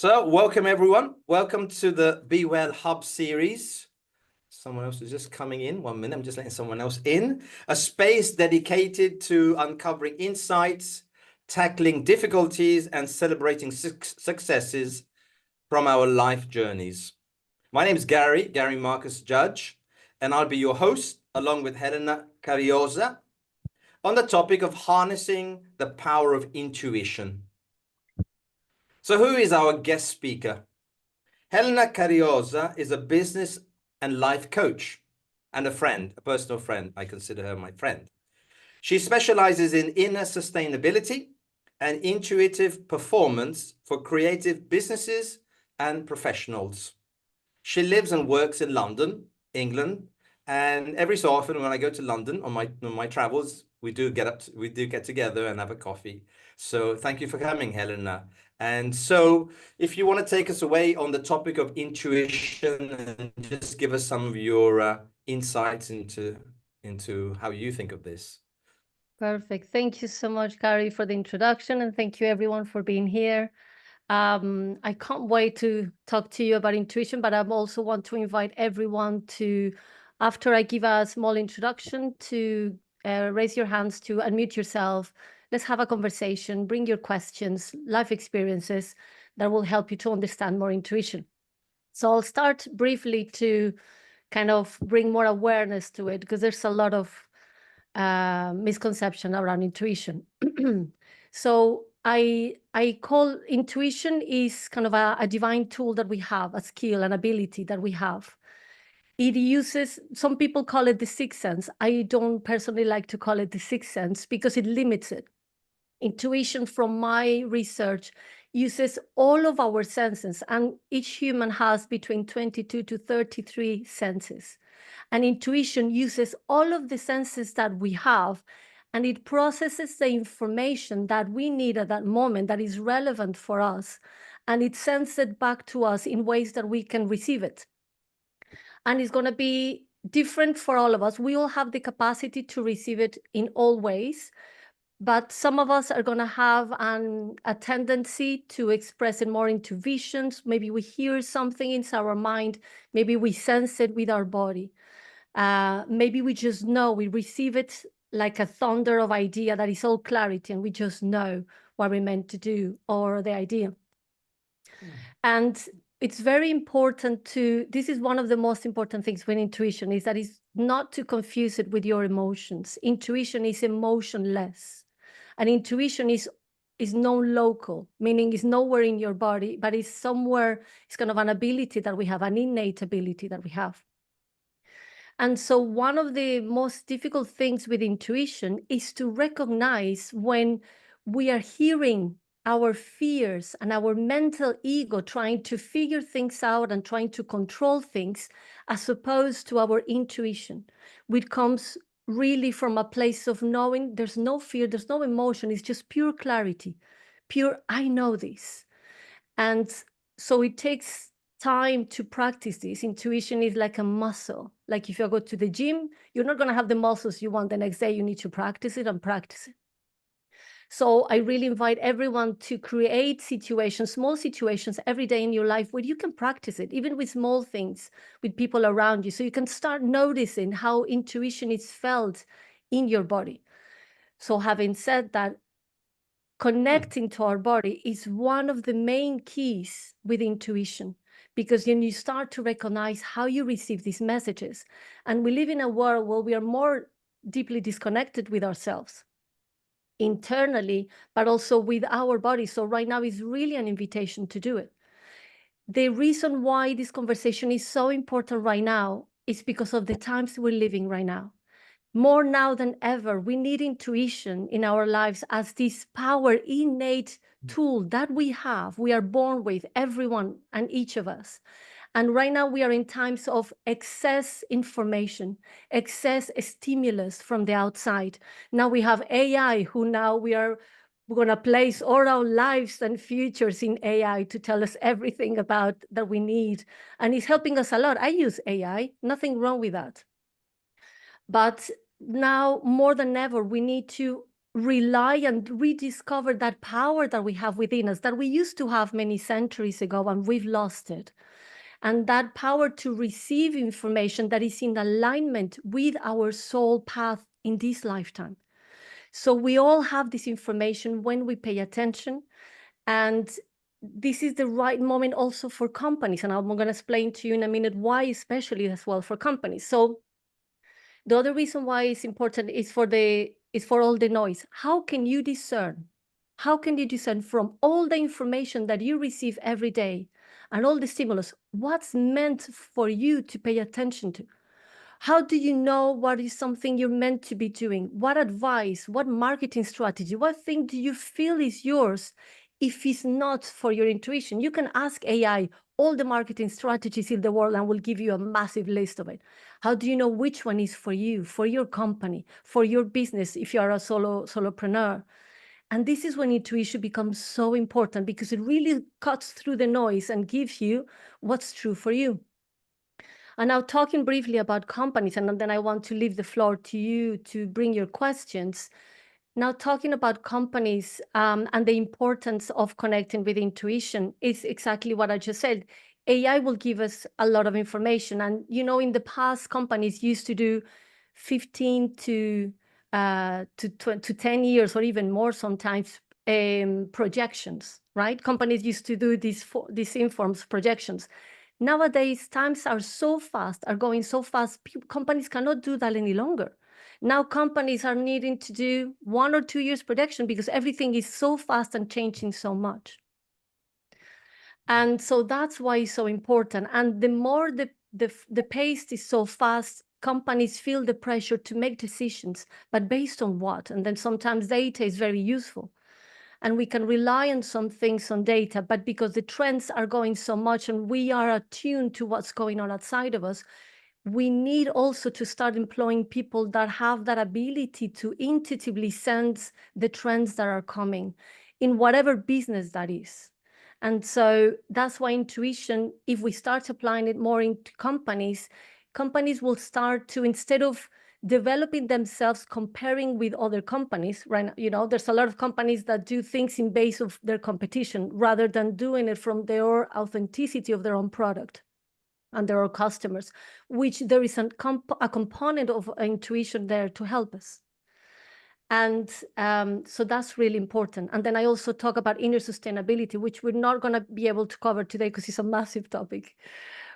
So welcome everyone. Welcome to the BEwell Hub Series. Someone else is just coming in. 1 minute, I'm just letting someone else in. A space dedicated to uncovering insights, tackling difficulties, and celebrating successes from our life journeys. My name is Gary Marcus Judge, and I'll be your host along with Helena Carrizosa on the topic of harnessing the power of intuition. So who is our guest speaker? Helena Carrizosa is a business and life coach and a friend, a personal friend. I consider her my friend. She specializes in inner sustainability and intuitive performance for creative businesses and professionals. She lives and works in London, England, and every so often when I go to London on my travels, we do get together and have a coffee. So thank you for coming, Helena. And so if you want to take us away on the topic of intuition and just give us some of your insights into how you think of this. Perfect. Thank you so much, Gary, for the introduction, and thank you everyone for being here. I can't wait to talk to you about intuition, but I also want to invite everyone to, after I give a small introduction, to raise your hands, to unmute yourself. Let's have a conversation, bring your questions, life experiences that will help you to understand more intuition. So I'll start briefly to kind of bring more awareness to it, because there's a lot of misconception around intuition. So I call intuition is kind of a divine tool that we have, a skill, an ability that we have. It uses, some people call it the sixth sense. I don't personally like to call it the sixth sense because it limits it. Intuition, from my research, uses all of our senses, and each human has between 22 to 33 senses. And intuition uses all of the senses that we have, and it processes the information that we need at that moment that is relevant for us, and it sends it back to us in ways that we can receive it. And it's going to be different for all of us. We all have the capacity to receive it in all ways, but some of us are going to have a tendency to express it more into visions. Maybe we hear something inside our mind. Maybe we sense it with our body. Maybe we just know, we receive it like a thunder of idea that is all clarity, and we just know what we're meant to do or the idea. And it's very important to, this is one of the most important things with intuition, is that it's not to confuse it with your emotions. Intuition is emotionless. And intuition is non-local, meaning it's nowhere in your body, but it's somewhere, it's kind of an ability that we have, an innate ability that we have. And so one of the most difficult things with intuition is to recognize when we are hearing our fears and our mental ego trying to figure things out and trying to control things, as opposed to our intuition, which comes really from a place of knowing there's no fear, there's no emotion, it's just pure clarity, pure, I know this. And so it takes time to practice this. Intuition is like a muscle. Like if you go to the gym, you're not going to have the muscles you want the next day. You need to practice it and practice it. So I really invite everyone to create situations, small situations every day in your life where you can practice it, even with small things, with people around you. So you can start noticing how intuition is felt in your body. So having said that, connecting to our body is one of the main keys with intuition, because then you start to recognize how you receive these messages. And we live in a world where we are more deeply disconnected with ourselves internally, but also with our body. So right now is really an invitation to do it. The reason why this conversation is so important right now is because of the times we're living right now. More now than ever, we need intuition in our lives as this power, innate tool that we have. We are born with, everyone and each of us. And right now we are in times of excess information, excess stimulus from the outside. Now we have AI, who now we're going to place all our lives and futures in AI to tell us everything about that we need. And it's helping us a lot. I use AI, nothing wrong with that. But now more than ever, we need to rely and rediscover that power that we have within us, that we used to have many centuries ago, and we've lost it. And that power to receive information that is in alignment with our soul path in this lifetime. So we all have this information when we pay attention. And this is the right moment also for companies. And I'm going to explain to you in a minute why, especially as well for companies. So the other reason why it's important is for all the noise. How can you discern? How can you discern from all the information that you receive every day and all the stimulus, what's meant for you to pay attention to? How do you know what is something you're meant to be doing? What advice, what marketing strategy, what thing do you feel is yours if it's not for your intuition? You can ask AI all the marketing strategies in the world and will give you a massive list of it. How do you know which one is for you, for your company, for your business if you are a solopreneur? And this is when intuition becomes so important, because it really cuts through the noise and gives you what's true for you. And now, talking briefly about companies, and then I want to leave the floor to you to bring your questions. Now, talking about companies and the importance of connecting with intuition is exactly what I just said. AI will give us a lot of information. And, you know, in the past, companies used to do 15 to 10 years or even more sometimes projections, right? Companies used to do these informs projections. Nowadays, times are so fast, are going so fast, companies cannot do that any longer. Now companies are needing to do 1 or 2 years projection because everything is so fast and changing so much. And so that's why it's so important. And the more the pace is so fast, companies feel the pressure to make decisions, but based on what? And then sometimes data is very useful. And we can rely on some things on data, but because the trends are going so much and we are attuned to what's going on outside of us, we need also to start employing people that have that ability to intuitively sense the trends that are coming in whatever business that is. And so that's why intuition, if we start applying it more into companies, companies will start to, instead of developing themselves comparing with other companies, right? You know, there's a lot of companies that do things in base of their competition rather than doing it from their authenticity of their own product and their own customers, which there is a component of intuition there to help us. And so that's really important. And then I also talk about inner sustainability, which we're not going to be able to cover today because it's a massive topic.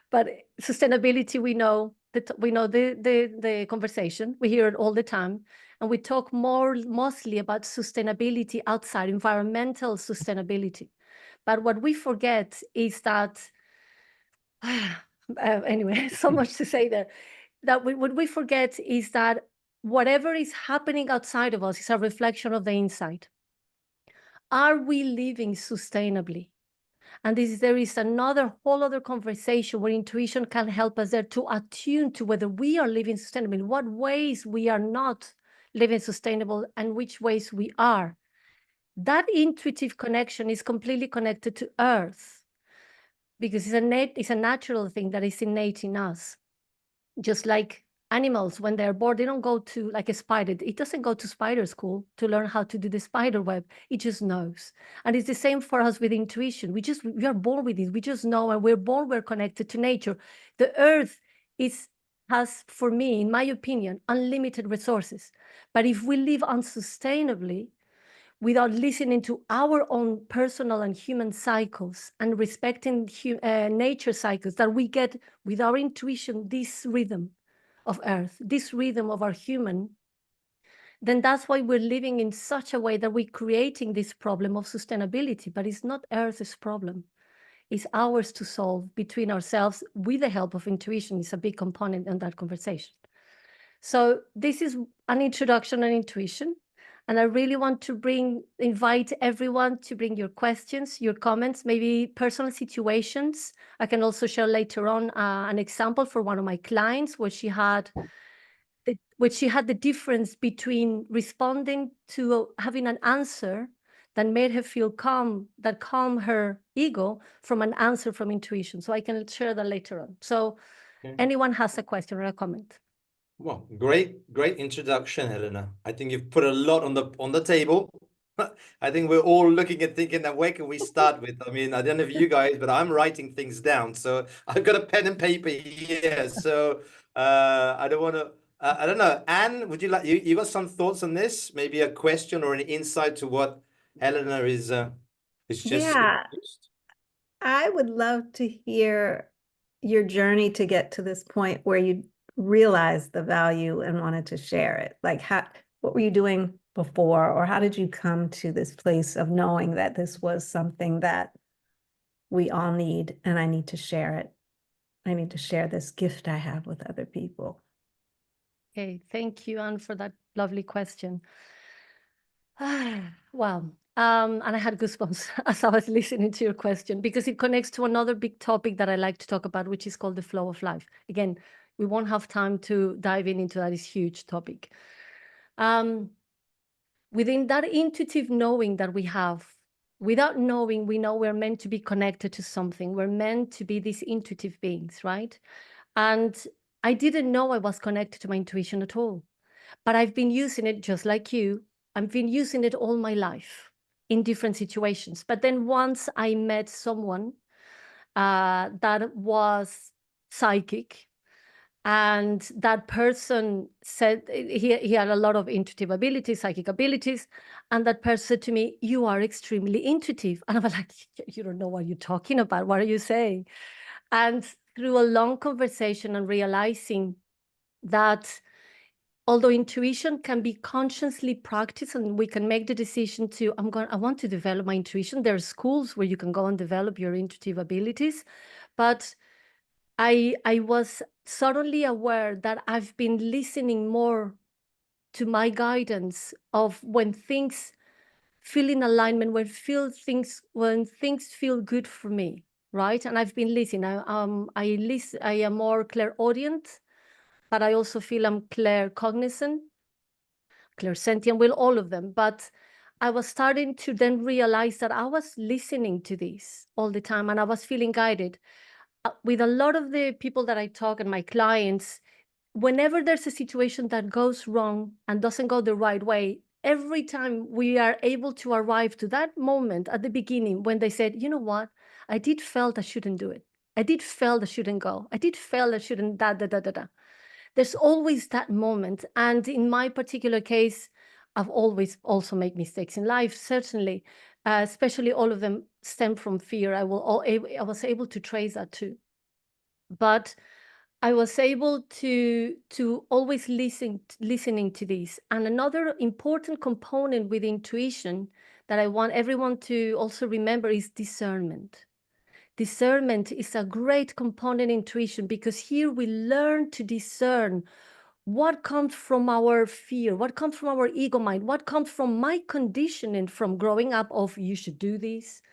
But sustainability, we know the conversation. We hear it all the time. And we talk mostly about sustainability outside, environmental sustainability. But what we forget is that, anyway, so much to say there, that what we forget is that whatever is happening outside of us is a reflection of the inside. Are we living sustainably? And there is another whole other conversation where intuition can help us there to attune to whether we are living sustainably, in what ways we are not living sustainable and which ways we are. That intuitive connection is completely connected to Earth because it's a natural thing that is innate in us. Just like animals, when they're bored, they don't go to, like a spider. It doesn't go to spider school to learn how to do the spider web. It just knows. And it's the same for us with intuition. We are born with it. We just know, and we're connected to nature. The earth has, for me, in my opinion, unlimited resources. But if we live unsustainably, without listening to our own personal and human cycles and respecting nature cycles, that we get with our intuition, this rhythm of Earth, this rhythm of our human, then that's why we're living in such a way that we're creating this problem of sustainability. But it's not Earth's problem. It's ours to solve between ourselves with the help of intuition. It's a big component in that conversation. So this is an introduction on intuition. And I really want to invite everyone to bring your questions, your comments, maybe personal situations. I can also share later on an example for one of my clients where she had the difference between responding to having an answer that made her feel calm, that calmed her ego, from an answer from intuition. So I can share that later on. So anyone has a question or a comment? Well, great introduction, Helena. I think you've put a lot on the table. I think we're all looking at thinking that where can we start with? I mean, I don't know if you guys, but I'm writing things down. So I've got a pen and paper here. So I don't want to. I don't know. Anne, would you like you got some thoughts on this? Maybe a question or an insight to what Helena is just Yeah, introduced? I would love to hear your journey to get to this point where you realized the value and wanted to share it. Like what were you doing before, or how did you come to this place of knowing that this was something that we all need and I need to share it? I need to share this gift I have with other people. Okay, thank you, Anne, for that lovely question. Wow. And I had goosebumps as I was listening to your question, because it connects to another big topic that I like to talk about, which is called the flow of life. Again, we won't have time to dive into that. It's a huge topic. Within that intuitive knowing that we have, without knowing, we know we're meant to be connected to something. We're meant to be these intuitive beings, right? And I didn't know I was connected to my intuition at all. But I've been using it just like you. I've been using it all my life in different situations. But then once I met someone that was psychic, and that person said he had a lot of intuitive abilities, psychic abilities. And that person said to me, "You are extremely intuitive." And I was like, "You don't know what you're talking about. What are you saying?" And through a long conversation and realizing that although intuition can be consciously practiced and we can make the decision to, I want to develop my intuition. There are schools where you can go and develop your intuitive abilities. But I was suddenly aware that I've been listening more to my guidance of when things feel in alignment, when things feel good for me, right? And I've been listening. I am more clairaudient, but I also feel I'm claircognizant, clairsentient, will all of them. But I was starting to then realize that I was listening to this all the time, and I was feeling guided. With a lot of the people that I talk and my clients, whenever there's a situation that goes wrong and doesn't go the right way, every time we are able to arrive to that moment at the beginning when they said, "You know what? I did felt I shouldn't do it. I did felt I shouldn't go. I did felt I shouldn't da da da da da." There's always that moment. And in my particular case, I've always also made mistakes in life, certainly, especially all of them stem from fear. I was able to trace that too. But I was able to always listening to this. And another important component with intuition that I want everyone to also remember is discernment. Discernment is a great component in intuition, because here we learn to discern what comes from our fear, what comes from our ego mind, what comes from my conditioning from growing up of you should do this,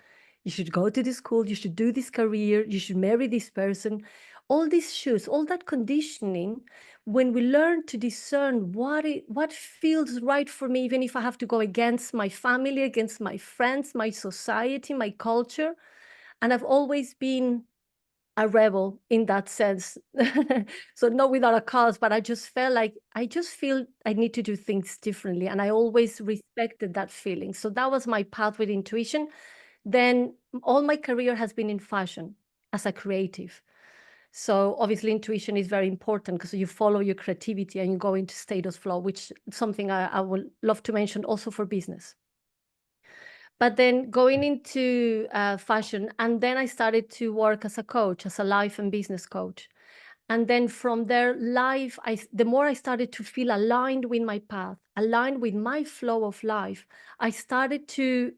you should go to this school, you should do this career, you should marry this person. All these shoes, all that conditioning, when we learn to discern what feels right for me, even if I have to go against my family, against my friends, my society, my culture. And I've always been a rebel in that sense. So not without a cause, but I just feel I need to do things differently. And I always respected that feeling. So that was my path with intuition. Then all my career has been in fashion as a creative. So obviously intuition is very important, because you follow your creativity and you go into state of flow, which is something I would love to mention also for business. But then going into fashion, and then I started to work as a coach, as a life and business coach. And then from there, the more I started to feel aligned with my path, aligned with my flow of life, I started to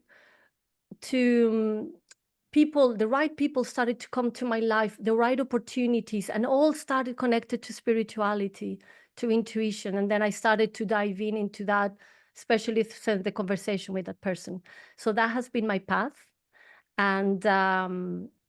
the right people started to come to my life, the right opportunities, and all started connected to spirituality, to intuition. And then I started to dive into that, especially through the conversation with that person. So that has been my path. And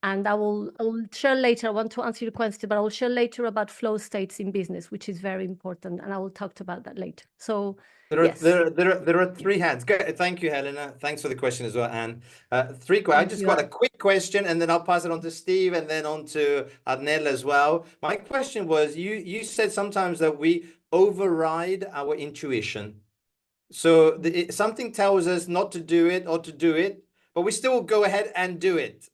And I will share later. I want to answer your question, but I will share later about flow states in business, which is very important, and I will talk about that later. So yes. There are three hands. Thank you, Helena. Thanks for the question as well, Anne. I just got a quick question, and then I'll pass it on to Steve, and then on to Adnel as well. My question was, you said sometimes that we override our intuition. So something tells us not to do it or to do it, but we still go ahead and do it.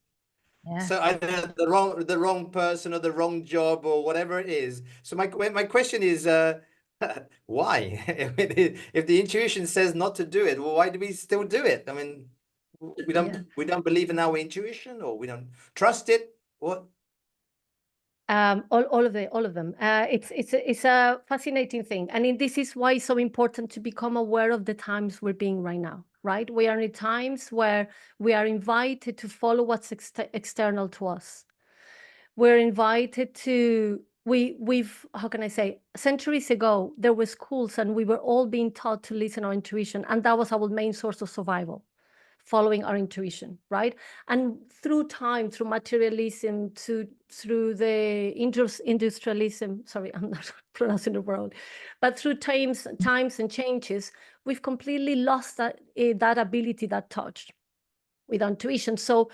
Yes. So either the wrong person or the wrong job or whatever it is. So my question is, why? If the intuition says not to do it, well, why do we still do it? I mean, we don't believe in our intuition, or we don't trust it. What? All of them. It's a fascinating thing, and this is why it's so important to become aware of the times we're being right now. Right, we are in times where we are invited to follow what's external to us. We're invited to. We've how can I say? Centuries ago, there were schools, and we were all being taught to listen to our intuition, and that was our main source of survival. Following our intuition, right? And through time, through materialism, through the industrialism, sorry, I'm not pronouncing the word, but through times and changes, we've completely lost that ability, that touch with intuition. So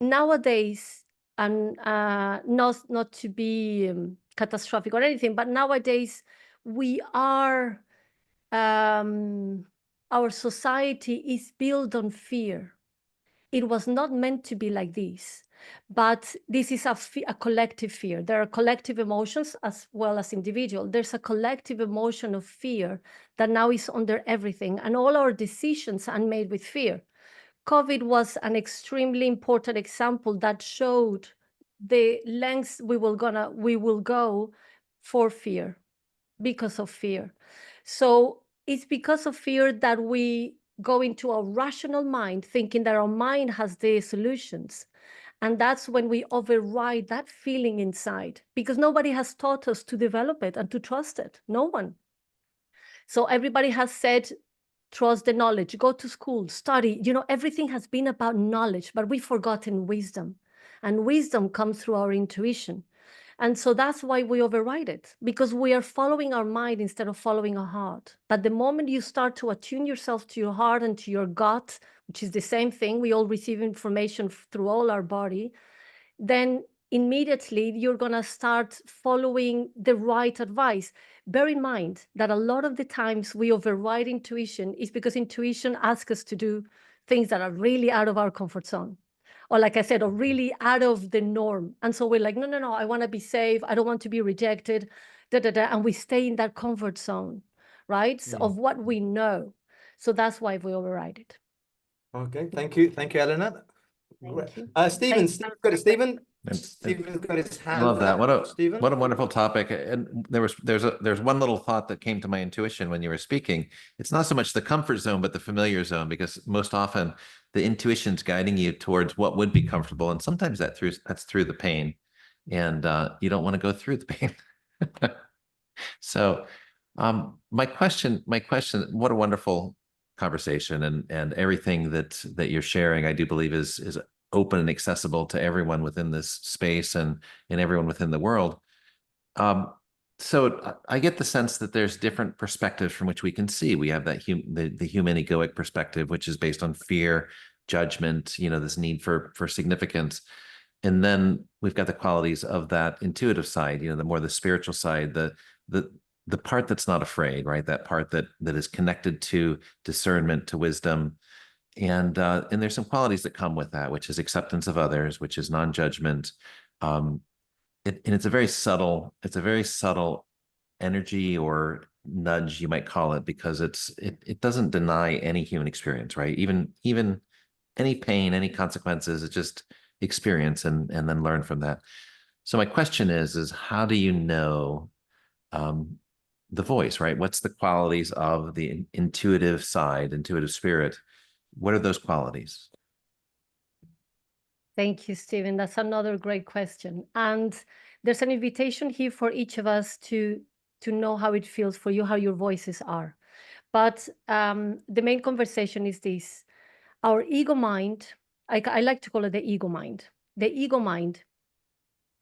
nowadays, and not to be catastrophic or anything, but nowadays we are. Our society is built on fear. It was not meant to be like this, but this is a collective fear. There are collective emotions as well as individual. There's a collective emotion of fear that now is under everything, and all our decisions are made with fear. COVID was an extremely important example that showed the lengths we will go for fear, because of fear. So it's because of fear that we go into a rational mind, thinking that our mind has the solutions. And that's when we override that feeling inside, because nobody has taught us to develop it and to trust it. No one. So everybody has said, trust the knowledge, go to school, study. Everything has been about knowledge, but we've forgotten wisdom. And wisdom comes through our intuition. And so that's why we override it, because we are following our mind instead of following our heart. But the moment you start to attune yourself to your heart and to your gut, which is the same thing, we all receive information through all our body, then immediately you're going to start following the right advice. Bear in mind that a lot of the times we override intuition is because intuition asks us to do things that are really out of our comfort zone. Or like I said, or really out of the norm. And so we're like, no, I want to be safe. I don't want to be rejected, and we stay in that comfort zone, right? Of what we know. So that's why we override it. Okay, thank you, Helena. Thank you. Steven's got his hand. I love that. Stephen? What a wonderful topic. And there's one little thought that came to my intuition when you were speaking. It's not so much the comfort zone, but the familiar zone, because most often the intuition's guiding you towards what would be comfortable, and sometimes that's through the pain, and you don't want to go through the pain. So, my question. What a wonderful conversation, and everything that you're sharing, I do believe is open and accessible to everyone within this space and everyone within the world. So I get the sense that there's different perspectives from which we can see. We have that the human egoic perspective, which is based on fear, judgment, this need for significance. And then we've got the qualities of that intuitive side, the more the spiritual side, the part that's not afraid, right? That part that is connected to discernment, to wisdom. And there's some qualities that come with that, which is acceptance of others, which is non-judgment. And it's a very subtle energy or nudge, you might call it, because it doesn't deny any human experience, right? Even any pain, any consequences, it's just experience and then learn from that. So my question is how do you know the voice, right? What's the qualities of the intuitive side, intuitive spirit? What are those qualities? Thank you, Stephen. That's another great question. And there's an invitation here for each of us to know how it feels for you, how your voices are. But the main conversation is this. Our ego mind, I like to call it the ego mind. the ego mind,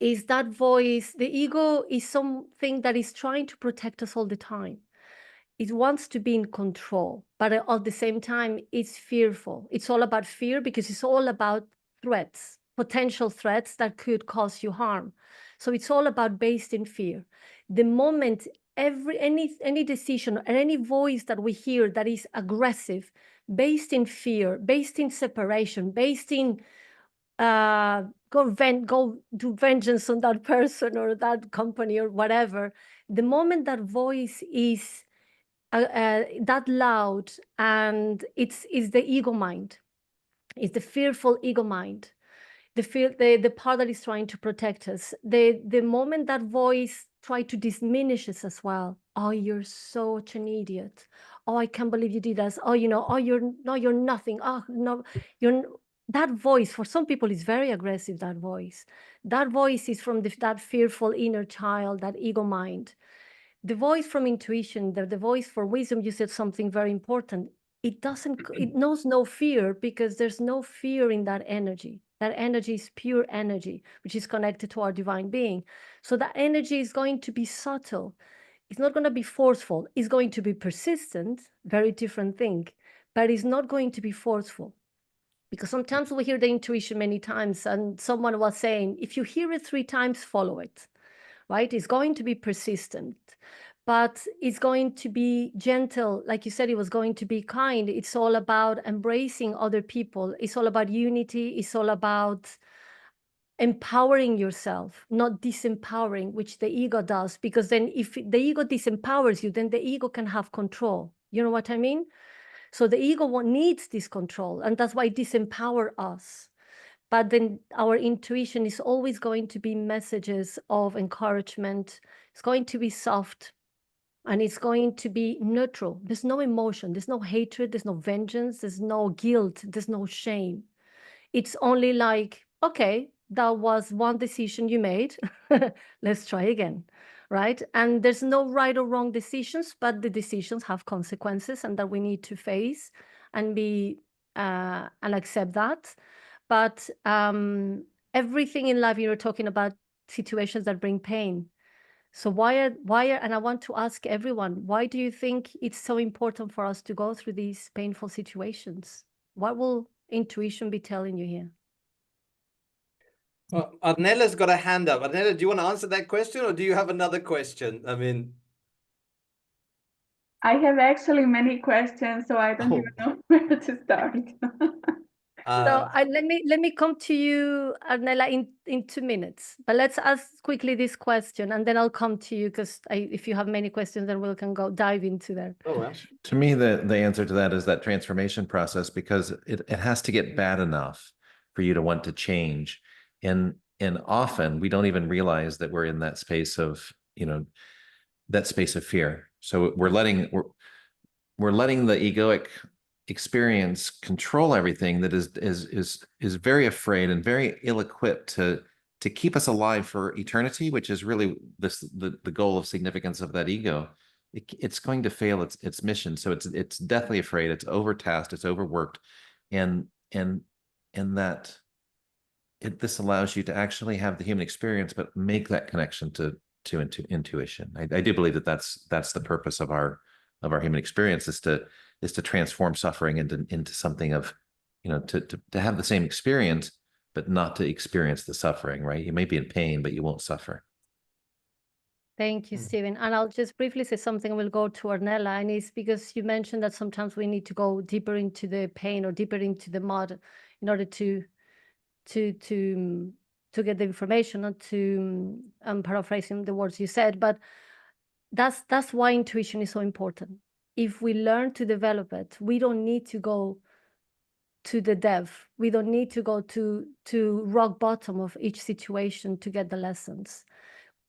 is that voice. The ego is something that is trying to protect us all the time. It wants to be in control, but at the same time, it's fearful. It's all about fear because it's all about threats, potential threats that could cause you harm. So it's all about based in fear. The moment any decision or any voice that we hear that is aggressive, based in fear, based in separation, based in go do vengeance on that person or that company or whatever, the moment that voice is that loud, and it's the ego mind, it's the fearful ego mind, the part that is trying to protect us. The moment that voice try to diminish us as well. Oh, you're such an idiot. Oh, I can't believe you did this. Oh, oh, you're nothing. Oh, no, you're. That voice for some people is very aggressive. That voice is from that fearful inner child, that ego mind. The voice from intuition, the voice for wisdom, you said something very important. It knows no fear, because there's no fear in that energy. That energy is pure energy, which is connected to our divine being. So that energy is going to be subtle. It's not going to be forceful. It's going to be persistent, very different thing, but it's not going to be forceful. Because sometimes we hear the intuition many times, and someone was saying, if you hear it 3 times, follow it. Right? It's going to be persistent, but it's going to be gentle. Like you said, it was going to be kind. It's all about embracing other people. It's all about unity. It's all about empowering yourself, not disempowering, which the ego does. Because then if the ego disempowers you, then the ego can have control. You know what I mean? So the ego needs this control, and that's why it disempower us. But then our intuition is always going to be messages of encouragement. It's going to be soft, and it's going to be neutral. There's no emotion, there's no hatred, there's no vengeance, there's no guilt, there's no shame. It's only like, okay, that was one decision you made. Let's try again, right? And there's no right or wrong decisions, but the decisions have consequences, and that we need to face and be and accept that. But everything in life, you're talking about situations that bring pain. So and I want to ask everyone, why do you think it's so important for us to go through these painful situations? What will intuition be telling you here? Well, Arnella's got a hand up. Arnella, do you want to answer that question, or do you have another question? I mean, I have actually many questions, so I don't even know where to start. So let me come to you, Arnella, in 2 minutes. But let's ask quickly this question, and then I'll come to you, because if you have many questions, then we can go dive into there. oh, well. To me, the answer to that is that transformation process, because it has to get bad enough for you to want to change. And often we don't even realize that we're in that space of, that space of fear. So we're letting the egoic experience control everything that is very afraid and very ill-equipped to keep us alive for eternity, which is really the goal of significance of that ego. It's going to fail its mission. So it's deathly afraid, it's overtasked, it's overworked, and that this allows you to actually have the human experience, but make that connection to intuition. I do believe that that's the purpose of our human experience, is to transform suffering into something of, to have the same experience, but not to experience the suffering, right? You may be in pain, but you won't suffer. Thank you, Stephen. And I'll just briefly say something, and we'll go to Ornella. And it's because you mentioned that sometimes we need to go deeper into the pain or deeper into the mud in order to get the information, not to, I'm paraphrasing the words you said, but that's why intuition is so important. If we learn to develop it, we don't need to go to the depth. We don't need to go to rock bottom of each situation to get the lessons.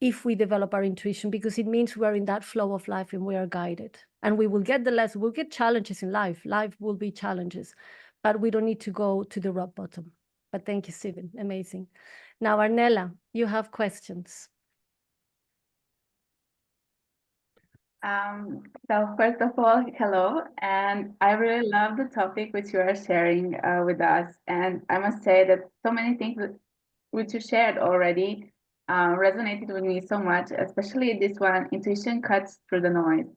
If we develop our intuition, because it means we're in that flow of life and we are guided, and we will get the lesson. We'll get challenges in life. Life will be challenges, but we don't need to go to the rock bottom. But thank you, Stephen. Amazing. Now, Arnella, you have questions. So first of all, hello, and I really love the topic which you are sharing with us. And I must say that so many things which you shared already resonated with me so much, especially this one, intuition cuts through the noise.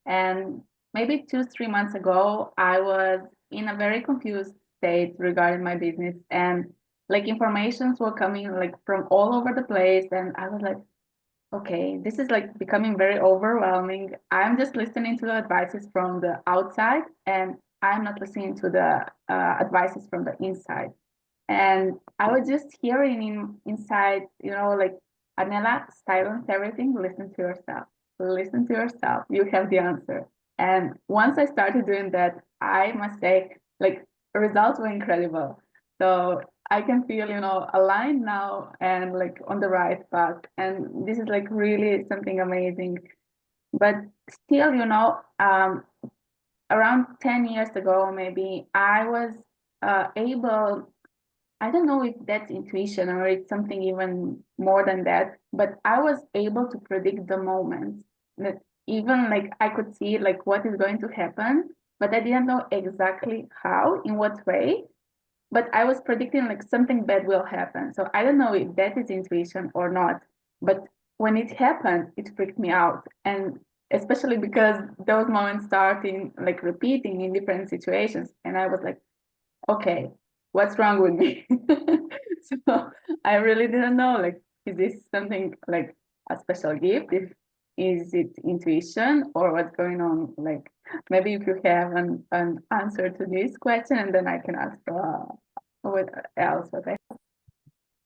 And maybe 2-3 months ago, I was in a very confused state regarding my business, and like informations were coming like from all over the place, and I was like, okay, this is like becoming very overwhelming. I'm just listening to the advices from the outside, and I'm not listening to the advices from the inside. And I was just hearing inside, like, Anela, silence everything, listen to yourself. Listen to yourself. You have the answer. And once I started doing that, I must say, like, the results were incredible. So I can feel, aligned now and like on the right path. And this is like really something amazing. But still, around 10 years ago, maybe I was able, I don't know if that's intuition or it's something even more than that, but I was able to predict the moments that even like I could see like what is going to happen, but I didn't know exactly how, in what way, but I was predicting like something bad will happen. So I don't know if that is intuition or not, but when it happened, it freaked me out. And especially because those moments starting like repeating in different situations. And I was like, okay, what's wrong with me? So I really didn't know, like, is this something like a special gift? Is it intuition or what's going on? Like, maybe if you have an answer to this question, and then I can ask what else.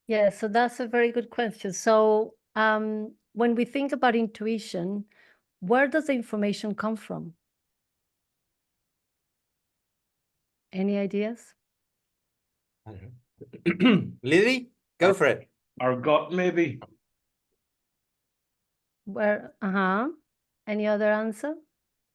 Yeah, so that's a very good question. So when we think about intuition, where does the information come from? Any ideas? I don't know. Lily, go for it. Our gut, maybe. Where, any other answer?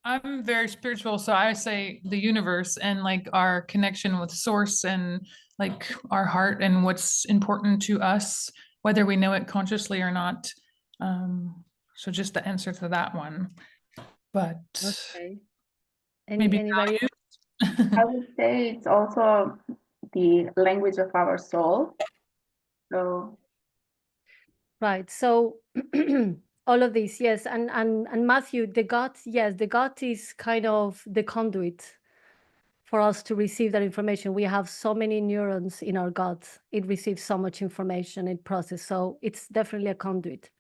I'm very spiritual, so I say the universe and like our connection with source and like our heart and what's important to us, whether we know it consciously or not. So just the answer to that one. But Okay. maybe Anybody? I would say it's also the language of our soul. So Right. So all of these, yes. And Matthew, the gut, yes, the gut is kind of the conduit for us to receive that information. We have so many neurons in our gut. It receives so much information, it processes. So it's definitely a conduit.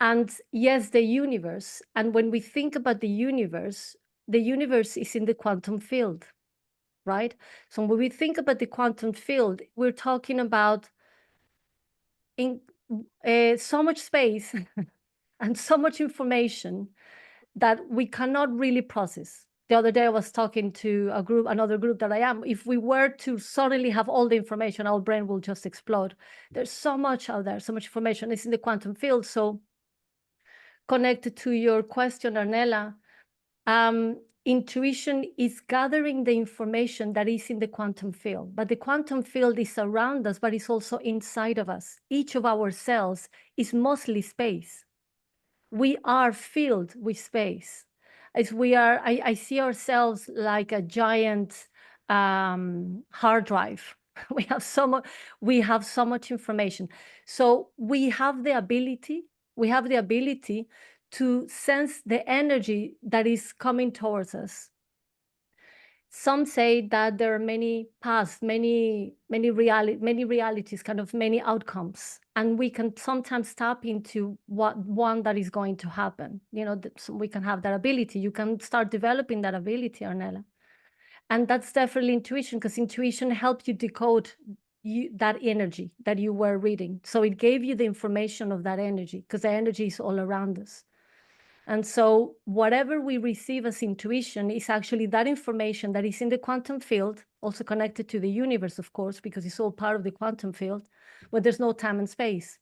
And yes, the universe. And when we think about the universe is in the quantum field, right? So when we think about the quantum field, we're talking about in so much space and so much information that we cannot really process. The other day I was talking to another group that I am. If we were to suddenly have all the information, our brain will just explode. There's so much out there, so much information. It's in the quantum field. So connected to your question, Arnella, intuition is gathering the information that is in the quantum field, but the quantum field is around us, but it's also inside of us. Each of our cells is mostly space. We are filled with space. As I see ourselves like a giant hard drive. We have so much information. So we have the ability to sense the energy that is coming towards us. Some say that there are many paths, many realities, kind of many outcomes, and we can sometimes tap into one that is going to happen. So we can have that ability. You can start developing that ability, Arnella, and that's definitely intuition, because intuition helped you decode that energy that you were reading. So it gave you the information of that energy, because the energy is all around us. And so whatever we receive as intuition is actually that information that is in the quantum field, also connected to the universe, of course, because it's all part of the quantum field, where there's no time and space.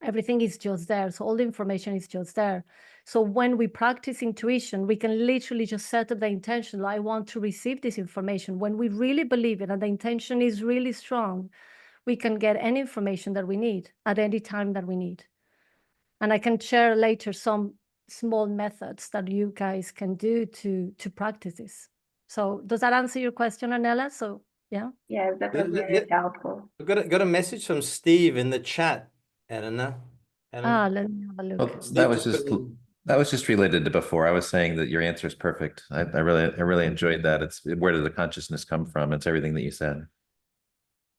Everything is just there. So all the information is just there. So when we practice intuition, we can literally just set up the intention, I want to receive this information. When we really believe it and the intention is really strong, we can get any information that we need at any time that we need. And I can share later some small methods that you guys can do to practice this. So does that answer your question, Arnella? So Yeah. Yes, that was very helpful. I've got a message from Steve in the chat, Helena. Let me have a look. Well, Steve that was just related to before. I was saying that your answer is perfect. I really enjoyed that. It's where did the consciousness come from? It's everything that you said.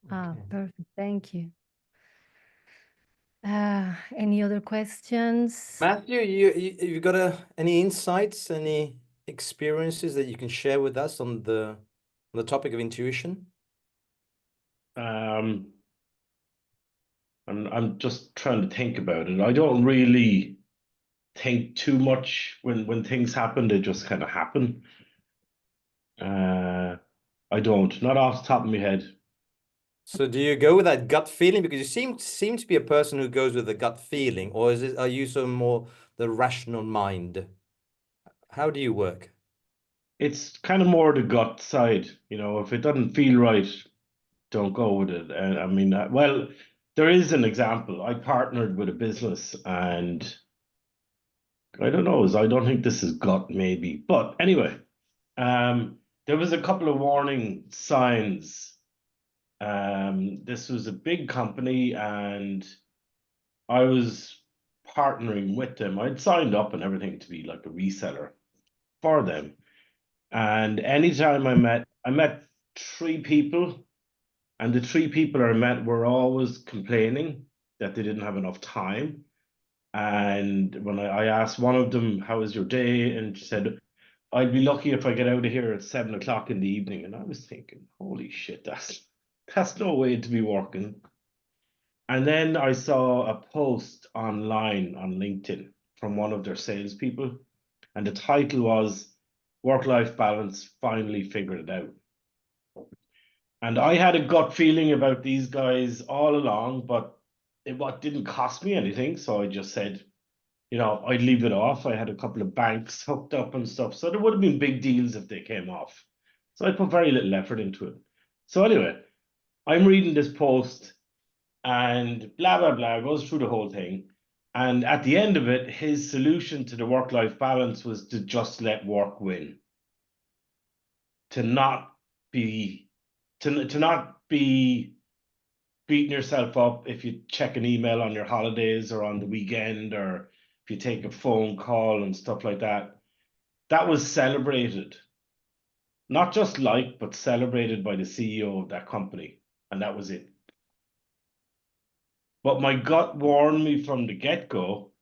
Perfect. Thank you. Any other questions? Matthew, you got any insights, any experiences that you can share with us on the topic of intuition? I'm just trying to think about it. I don't really think too much when things happen. They just kind of happen. I don't, not off the top of my head. So do you go with that gut feeling? Because you seem to be a person who goes with the gut feeling, or are you so more the rational mind? How do you work? It's kind of more the gut side, you know. If it doesn't feel right, don't go with it. And I mean, well, there is an example. I partnered with a business, and I don't know. I don't think this is gut, maybe, but anyway, there was a couple of warning signs. This was a big company, and I was partnering with them. I'd signed up and everything to be like a reseller for them. And anytime I met three people, and the three people I met were always complaining that they didn't have enough time. And when I asked one of them, "How was your day?" and she said, "I'd be lucky if I get out of here at 7 o'clock in the evening." And I was thinking, holy shit, that's no way to be working. And then I saw a post online on LinkedIn from one of their salespeople, and the title was "Work-Life Balance Finally Figured It Out." And I had a gut feeling about these guys all along, but what didn't cost me anything. So I just said, you know, I'd leave it off. I had a couple of banks hooked up and stuff, so there would have been big deals if they came off. So I put very little effort into it. So anyway, I'm reading this post, and blah, blah, blah, goes through the whole thing. And at the end of it, his solution to the work-life balance was to just let work win. To not be beating yourself up if you check an email on your holidays or on the weekend, or if you take a phone call and stuff like that. That was celebrated. Not just but celebrated by the CEO of that company. And that was it. But my gut warned me from the get-go,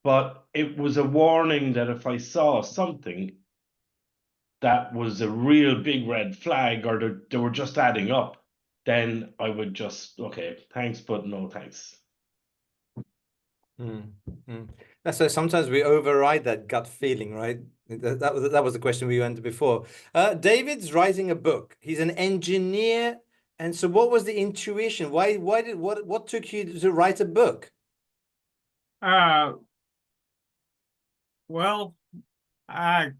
but it was a warning that if I saw something that was a real big red flag, or they were just adding up, then I would just, okay, thanks, but no thanks. That's so sometimes we override that gut feeling, right? That was the question we went to before. David's writing a book. He's an engineer. And so what was the intuition? What took you to write a book? Well, I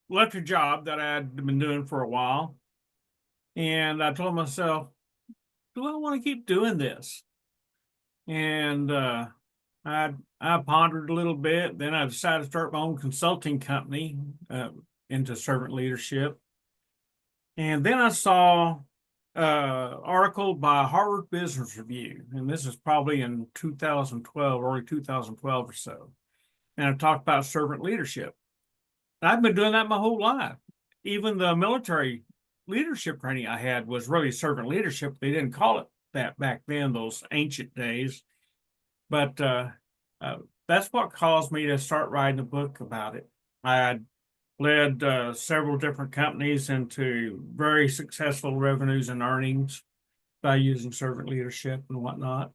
left a job that I had been doing for a while, and I told myself, do I want to keep doing this? And I pondered a little bit. Then I decided to start my own consulting company into servant leadership. And then I saw an article by Harvard Business Review, and this is probably in 2012, early 2012 or so. And it talked about servant leadership. I've been doing that my whole life. Even the military leadership training I had was really servant leadership. They didn't call it that back then, those ancient days. But that's what caused me to start writing a book about it. I had led several different companies into very successful revenues and earnings by using servant leadership and whatnot.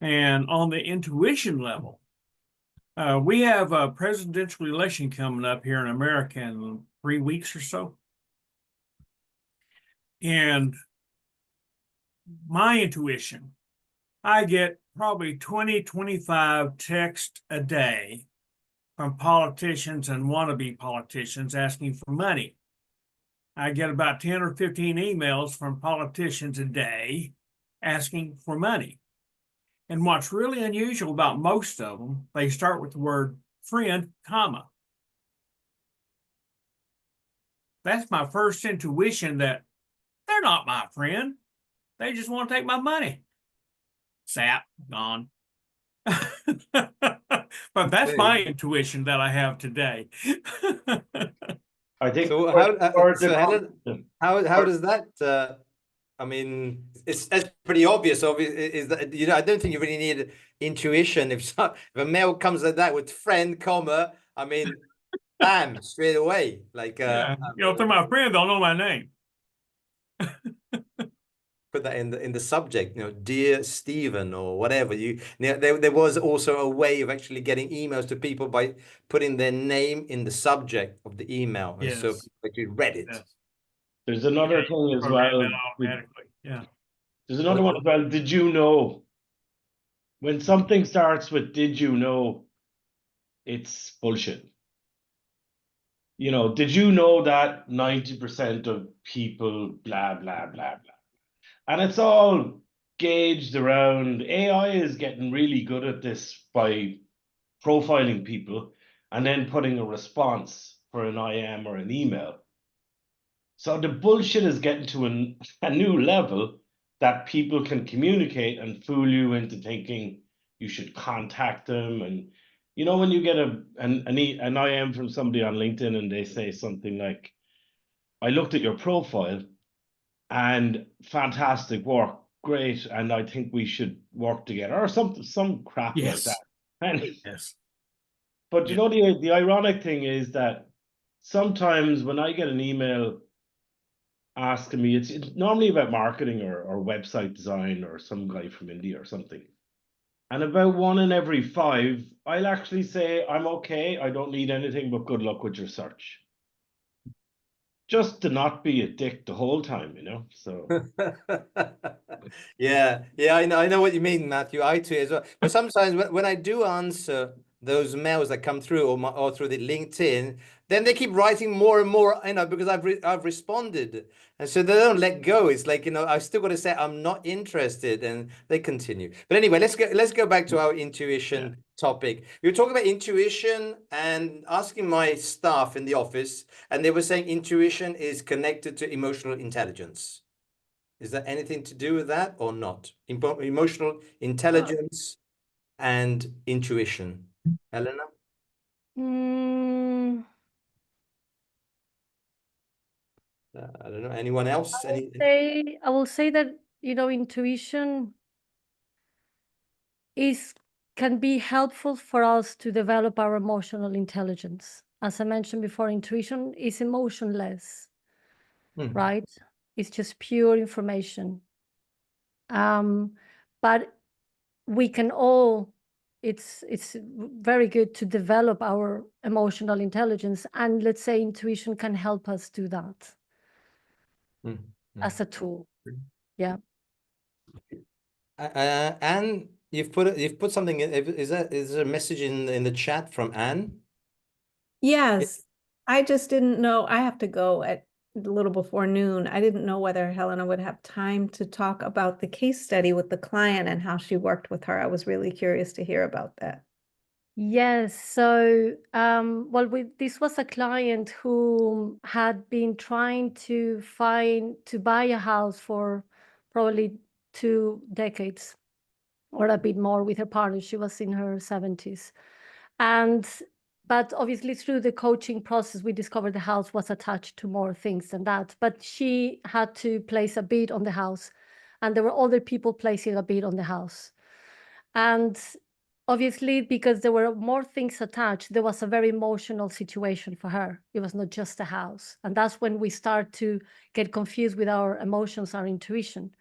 And on the intuition level, we have a presidential election coming up here in America in 3 weeks or so. And my intuition, I get probably 20, 25 texts a day from politicians and wannabe politicians asking for money. I get about 10 or 15 emails from politicians a day asking for money. And what's really unusual about most of them, they start with the word friend, comma. That's my first intuition that They're not my friend. They just want to take my money. Sap, gone. But that's my intuition that I have today. I think So Helen, how does that? I mean, it's pretty obvious. Is that I don't think you really need intuition. If a mail comes like that with friend, comma, I mean, bam, straight away. Like Yeah, if they're my friend, they'll know my name. Put that in the subject, dear Stephen or whatever. There was also a way of actually getting emails to people by putting their name in the subject of the email, and so people actually read it. Yes. There's another thing as well. Automatically. Yeah. There's another one as well. Did you know? When something starts with "did you know," it's bullshit. Did you know that 90% of people blah blah blah blah, and it's all gauged around AI is getting really good at this by profiling people and then putting a response for an IM or an email. So the bullshit is getting to a new level that people can communicate and fool you into thinking you should contact them. And when you get an IM from somebody on LinkedIn and they say something like, "I looked at your profile and fantastic work, great, and I think we should work together," or some crap like that. And yes. But the ironic thing is that sometimes when I get an email asking me, it's normally about marketing or website design or some guy from India or something. And about 1 in every 5, I'll actually say, "I'm okay, I don't need anything, but good luck with your search." Just to not be a dick the whole time, so. Yeah, I know what you mean, Matthew. I too as well. But sometimes when I do answer those mails that come through or through the LinkedIn, then they keep writing more and more, because I've responded, and so they don't let go. It's like, I've still got to say I'm not interested, and they continue. But anyway, let's go back to our intuition topic. You were talking about intuition and asking my staff in the office, and they were saying intuition is connected to emotional intelligence. Is there anything to do with that or not? Emotional intelligence and intuition. Helena? I don't know. Anyone else? I will say that, intuition can be helpful for us to develop our emotional intelligence. As I mentioned before, intuition is emotionless, right? It's just pure information. But we can all, it's very good to develop our emotional intelligence, and let's say intuition can help us do that as a tool. Yeah. Anne, you've put something in. Is there a message in the chat from Anne? Yes, I just didn't know. I have to go at a little before noon. I didn't know whether Helena would have time to talk about the case study with the client and how she worked with her. I was really curious to hear about that. Yes. So, this was a client who had been trying to buy a house for probably 2 decades or a bit more with her partner. She was in her 70s. But obviously through the coaching process, we discovered the house was attached to more things than that. But she had to place a bid on the house, and there were other people placing a bid on the house. And obviously, because there were more things attached, there was a very emotional situation for her. It was not just a house. And that's when we start to get confused with our emotions, our intuition.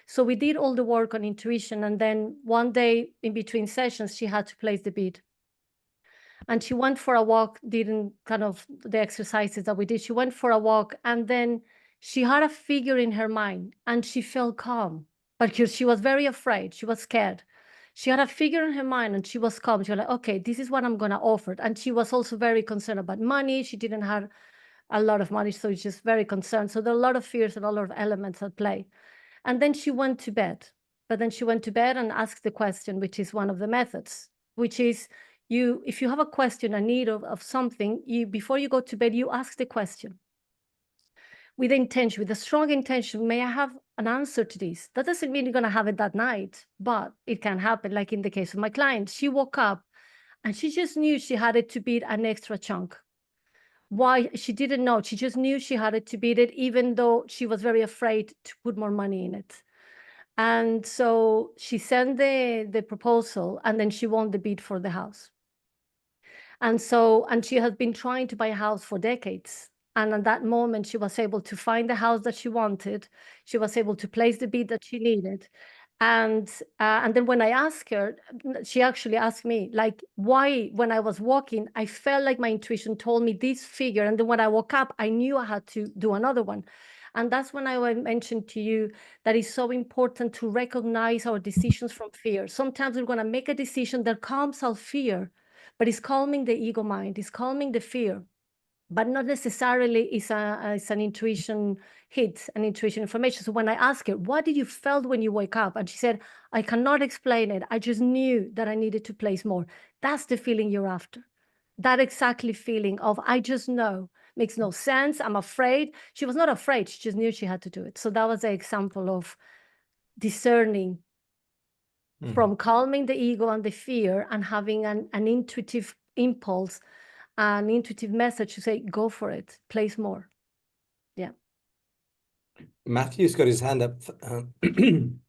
So we did all the work on intuition. And then one day in between sessions, she had to place the bid. And she went for a walk, didn't kind of the exercises that we did. She went for a walk, and then she had a figure in her mind, and she felt calm. But because she was very afraid, she was scared. She had a figure in her mind, and she was calm. She was like, okay, this is what I'm going to offer. And she was also very concerned about money. She didn't have a lot of money, so she's just very concerned. So there are a lot of fears and a lot of elements at play. And then she went to bed. But then she went to bed and asked the question, which is one of the methods, which is, if you have a question, a need of something, before you go to bed, you ask the question. with intention, with a strong intention, may I have an answer to this? That doesn't mean you're going to have it that night, but it can happen. Like in the case of my client, she woke up and she just knew she had it to beat an extra chunk. Why? She didn't know. She just knew she had it to beat it, even though she was very afraid to put more money in it. And so she sent the proposal, and then she won the bid for the house. And she has been trying to buy a house for decades. And at that moment, she was able to find the house that she wanted. She was able to place the bid that she needed. And then when I asked her, she actually asked me, like, why, when I was walking, I felt like my intuition told me this figure. And then when I woke up, I knew I had to do another one. And that's when I mentioned to you that it's so important to recognize our decisions from fear. Sometimes we're going to make a decision that calms our fear, but it's calming the ego mind, it's calming the fear, but not necessarily is an intuition hit, an intuition information. So when I asked her, what did you felt when you wake up? And she said, I cannot explain it. I just knew that I needed to place more. That's the feeling you're after. That exactly feeling of, I just know, makes no sense. I'm afraid. She was not afraid. She just knew she had to do it. So that was an example of discerning from calming the ego and the fear and having an intuitive impulse, an intuitive message to say, go for it, place more. Yeah. Matthew's got his hand up. Thank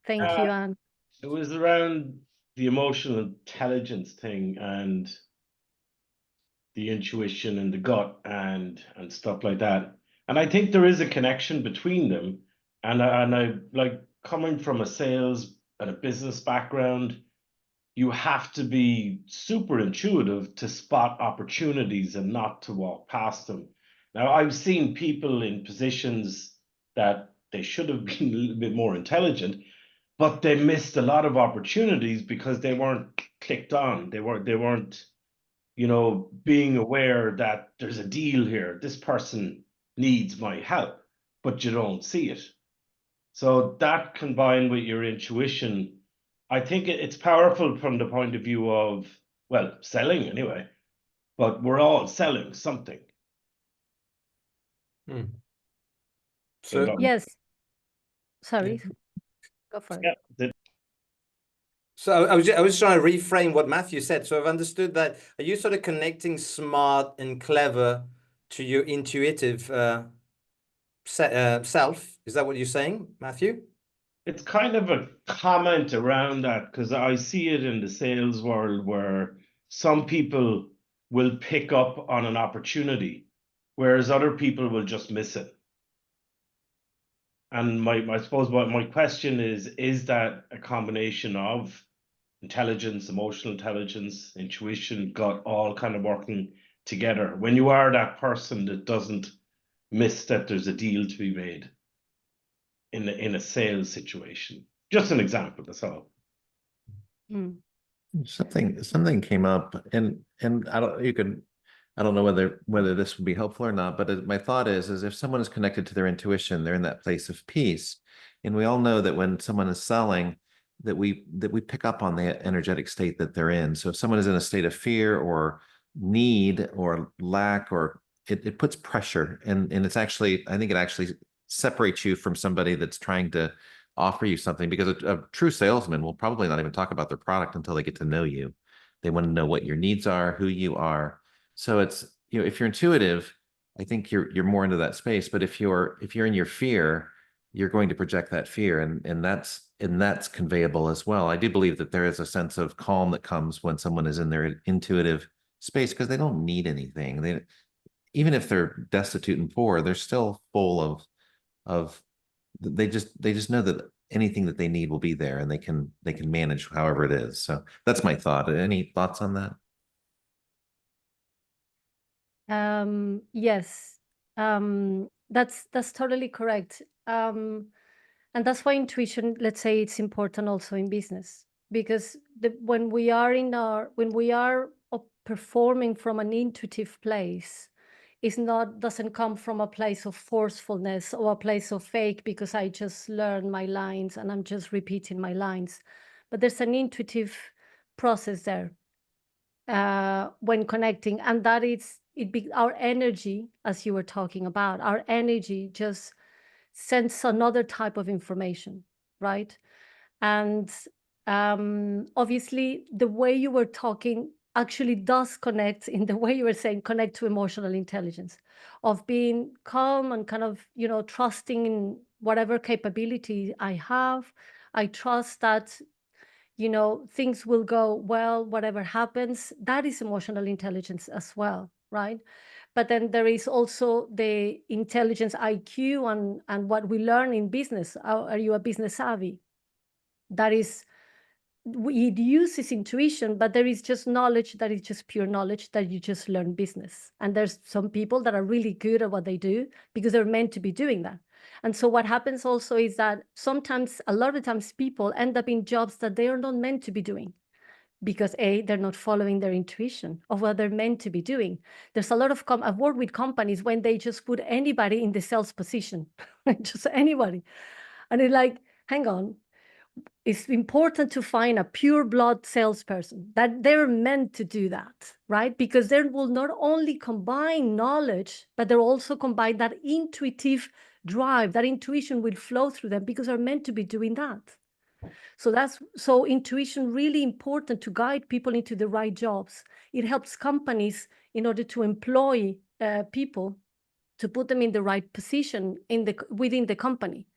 you, Anne. It was around the emotional intelligence thing and the intuition and the gut and stuff like that. And I think there is a connection between them. And I like, coming from a sales and a business background, you have to be super intuitive to spot opportunities and not to walk past them. Now, I've seen people in positions that they should have been a little bit more intelligent, but they missed a lot of opportunities because they weren't clicked on. They weren't, you know, being aware that there's a deal here. This person needs my help, but you don't see it. So that combined with your intuition, I think it's powerful from the point of view of, well, selling anyway, but we're all selling something. So, yes. Sorry, go for it. Yeah. So I was trying to reframe what Matthew said. So I've understood that. Are you sort of connecting smart and clever to your intuitive self? Is that what you're saying, Matthew? It's kind of a comment around that, because I see it in the sales world where some people will pick up on an opportunity, whereas other people will just miss it. And I suppose my question is that a combination of intelligence, emotional intelligence, intuition, gut, all kind of working together when you are that person that doesn't miss that there's a deal to be made in a sales situation? Just an example, that's all. Something came up, and I don't know whether this would be helpful or not, but my thought is if someone is connected to their intuition, they're in that place of peace. And we all know that when someone is selling, that we pick up on the energetic state that they're in. So if someone is in a state of fear or need or lack, or it puts pressure, and it's actually, I think it actually separates you from somebody that's trying to offer you something, because a true salesman will probably not even talk about their product until they get to know you. They want to know what your needs are, who you are. So it's, you know, if you're intuitive, I think you're more into that space. But if you're in your fear, you're going to project that fear, and that's conveyable as well. I do believe that there is a sense of calm that comes when someone is in their intuitive space, because they don't need anything. Even if they're destitute and poor, they're still full of they just know that anything that they need will be there, and they can manage however it is. So that's my thought. Any thoughts on that? Yes, that's totally correct. And that's why intuition, let's say, it's important also in business, because when we are performing from an intuitive place, doesn't come from a place of forcefulness or a place of fake, because I just learned my lines and I'm just repeating my lines. But there's an intuitive process there when connecting, and that is our energy, as you were talking about, our energy just sends another type of information, right? And obviously, the way you were talking actually does connect, in the way you were saying, connect to emotional intelligence, of being calm and kind of, trusting in whatever capability I have. I trust that, things will go well, whatever happens. That is emotional intelligence as well, right? But then there is also the intelligence IQ and what we learn in business. Are you a business savvy? That is, it uses intuition, but there is just knowledge that is just pure knowledge that you just learn business. And there's some people that are really good at what they do because they're meant to be doing that. And so what happens also is that sometimes, a lot of times, people end up in jobs that they are not meant to be doing because they're not following their intuition of what they're meant to be doing. There's a lot of I've worked with companies when they just put anybody in the sales position, just anybody. And it's like, hang on, it's important to find a pure blood salesperson that they're meant to do that, right? Because they will not only combine knowledge, but they'll also combine that intuitive drive. That intuition will flow through them because they're meant to be doing that. So intuition really important to guide people into the right jobs. It helps companies in order to employ people, to put them in the right position within the company,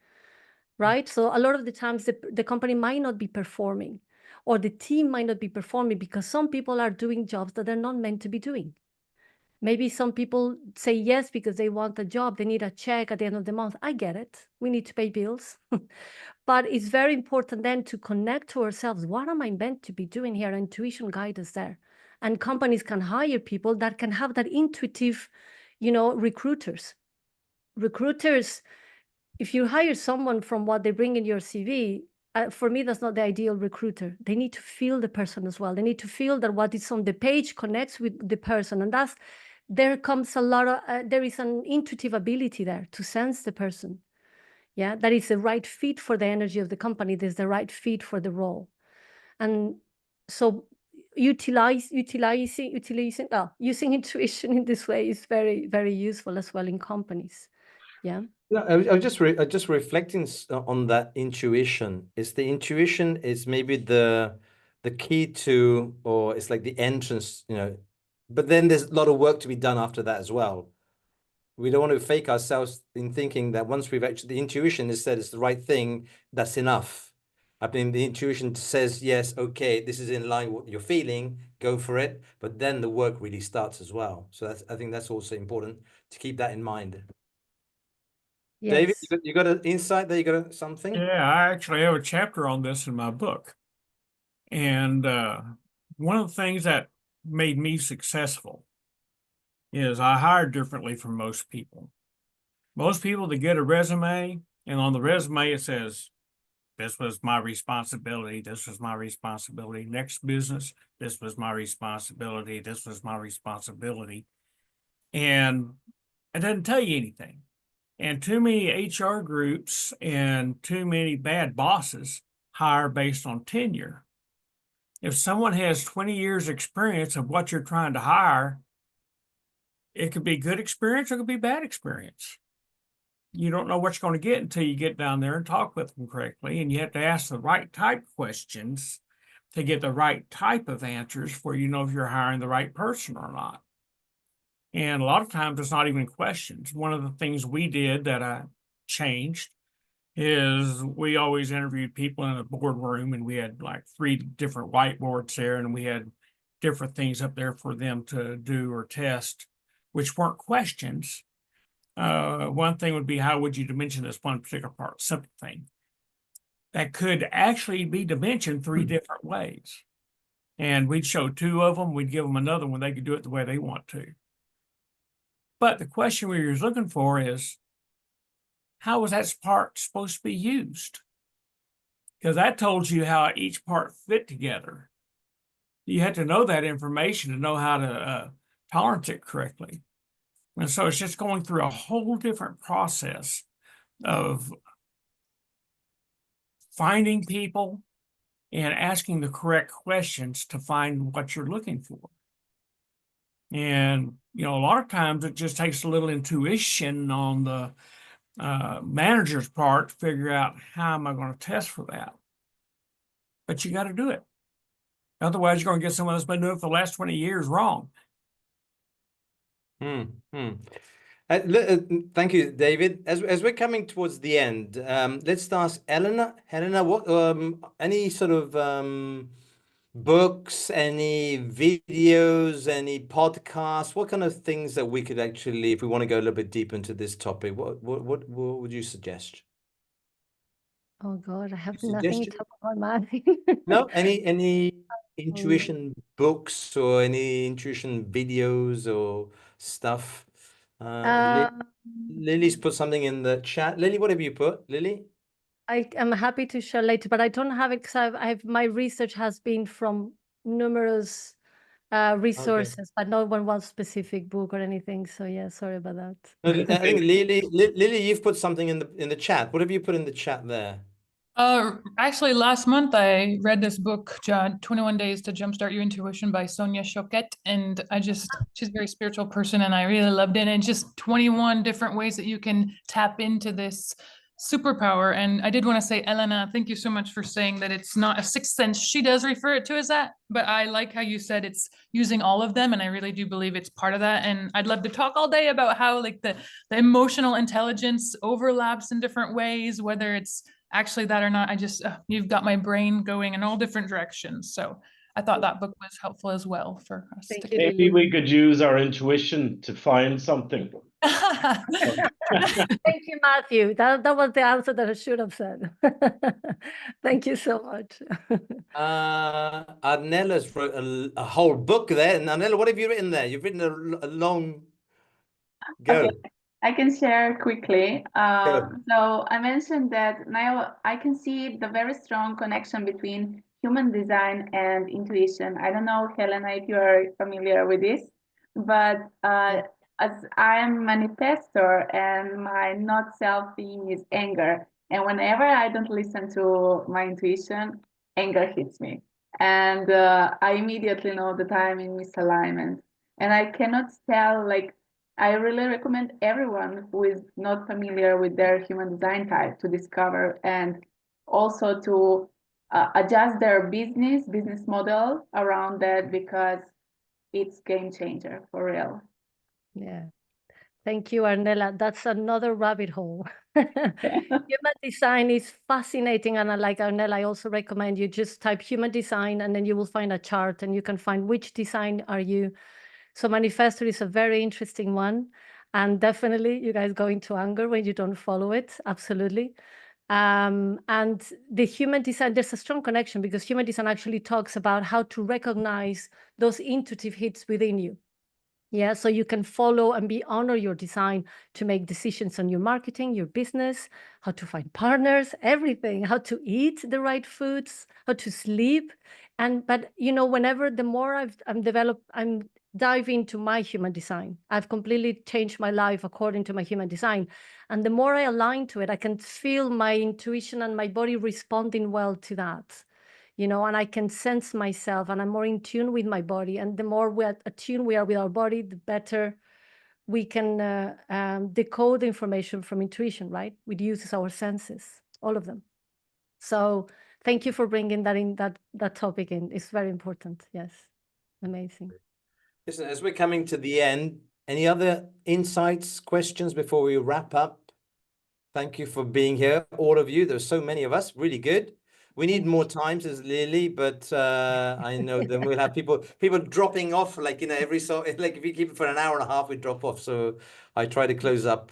right? So a lot of the times the company might not be performing, or the team might not be performing because some people are doing jobs that they're not meant to be doing. Maybe some people say yes because they want a job, they need a check at the end of the month. I get it. We need to pay bills. But it's very important then to connect to ourselves. What am I meant to be doing here? Intuition guide us there. And companies can hire people that can have that intuitive, recruiters. Recruiters, if you hire someone from what they bring in your CV, for me, that's not the ideal recruiter. They need to feel the person as well. They need to feel that what is on the page connects with the person. And there comes a lot of, there is an intuitive ability there to sense the person. Yeah, that is the right fit for the energy of the company. There's the right fit for the role. And so using intuition in this way is very, very useful as well in companies. Yeah. No, I just reflecting on that intuition. Is the intuition is maybe the key to, or it's like the entrance, but then there's a lot of work to be done after that as well. We don't want to fake ourselves in thinking that once we've actually, the intuition has said it's the right thing, that's enough. I mean, the intuition says, yes, okay, this is in line with what you're feeling, go for it. But then the work really starts as well. So I think that's also important to keep that in mind. Yes. David, you got an insight there? You got something? Yeah, I actually have a chapter on this in my book. And one of the things that made me successful is I hired differently from most people. Most people, they get a resume, and on the resume it says, this was my responsibility, this was my responsibility. Next business, this was my responsibility, this was my responsibility. And it doesn't tell you anything. And too many HR groups and too many bad bosses hire based on tenure. If someone has 20 years experience of what you're trying to hire, it could be good experience or it could be bad experience. You don't know what you're going to get until you get down there and talk with them correctly. And you have to ask the right type questions to get the right type of answers for you know if you're hiring the right person or not. And a lot of times it's not even questions. One of the things we did that I changed is we always interviewed people in a boardroom, and we had like 3 different whiteboards there, and we had different things up there for them to do or test, which weren't questions. One thing would be, how would you dimension this one particular part? Simple thing. That could actually be dimensioned 3 different ways. And we'd show 2 of them, we'd give them another one, they could do it the way they want to. But the question we were looking for is, how was that part supposed to be used? Because that told you how each part fit together. You had to know that information to know how to tolerance it correctly. And so it's just going through a whole different process of finding people and asking the correct questions to find what you're looking for. And, you know, a lot of times it just takes a little intuition on the manager's part to figure out how am I going to test for that. But you got to do it. Otherwise, you're going to get someone that's been doing it for the last 20 years wrong. Thank you, David. As we're coming towards the end, let's ask Helena. Helena, what any sort of books, any videos, any podcasts? What kind of things that we could actually, if we want to go a little bit deeper into this topic, what would you suggest? Oh God, I have nothing Suggestion? top of my mind. No, any intuition books or any intuition videos or stuff? Lily's put something in the chat. Lily, what have you put? Lily? I am happy to share later, but I don't have it because I've my research has been from numerous resources, but not one specific book or anything. So yeah, sorry about that. No, I think Lily, you've put something in the chat. What have you put in the chat there? Actually, last month I read this book, 21 Days to Jumpstart Your Intuition by Sonia Choquette. And she's a very spiritual person and I really loved it. And just 21 different ways that you can tap into this superpower. And I did want to say, Helena, thank you so much for saying that it's not a sixth sense. She does refer it to as that, but I like how you said it's using all of them. And I really do believe it's part of that. And I'd love to talk all day about how like the emotional intelligence overlaps in different ways, whether it's actually that or not. I just, you've got my brain going in all different directions. So I thought that book was helpful as well for us. Thank you, Maybe we could use our intuition to find something. Thank you, Matthew. That was the answer that I should have said. Thank you so much. Arnella's wrote a whole book there. And Arnella, what have you written there? You've written a long go. Okay. I can share quickly. So I mentioned that now I can see the very strong connection between human design and intuition. I don't know, Helena, if you are familiar with this, but as I am a manifestor and my not self theme is anger. And whenever I don't listen to my intuition, anger hits me. And I immediately know that I'm in misalignment. And I cannot tell, like, I really recommend everyone who is not familiar with their human design type to discover and also to adjust their business model around that, because it's game changer for real. Yeah. Thank you, Arnella. That's another rabbit hole. Human design is fascinating. And like Arnella, I also recommend you just type human design and then you will find a chart and you can find which design are you. So manifestor is a very interesting one. And definitely you guys go into anger when you don't follow it. Absolutely. And the human design, there's a strong connection because human design actually talks about how to recognize those intuitive hits within you. Yeah, so you can follow and honor your design to make decisions on your marketing, your business, how to find partners, everything, how to eat the right foods, how to sleep. But you know, whenever the more I'm dive into my human design. I've completely changed my life according to my human design. And the more I align to it, I can feel my intuition and my body responding well to that. You know, and I can sense myself and I'm more in tune with my body. And the more attuned we are with our body, the better we can decode the information from intuition, right? Which uses our senses, all of them. So thank you for bringing that topic in. It's very important. Yes. Amazing. Listen, as we're coming to the end, any other insights, questions before we wrap up? Thank you for being here, all of you. There's so many of us, really good. We need more time, says Lily, but I know then we'll have people dropping off, like, you know, every so, like if you keep it for an hour and a half, we drop off. So I try to close up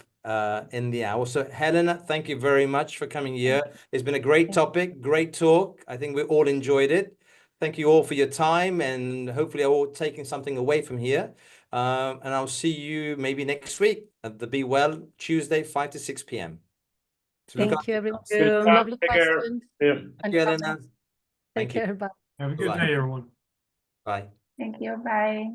in the hour. So Helena, thank you very much for coming here. It's been a great topic, great talk. I think we all enjoyed it. Thank you all for your time, and hopefully you're all taking something away from here. And I'll see you maybe next week at the BEwell Tuesday, 5 to 6 p.m. Thank you, everyone. Good. Lovely Take care. questions. Yeah. Thank you, Helena. Take care. Bye. Have a good Bye-bye. day, everyone. Bye. Thank you. Bye.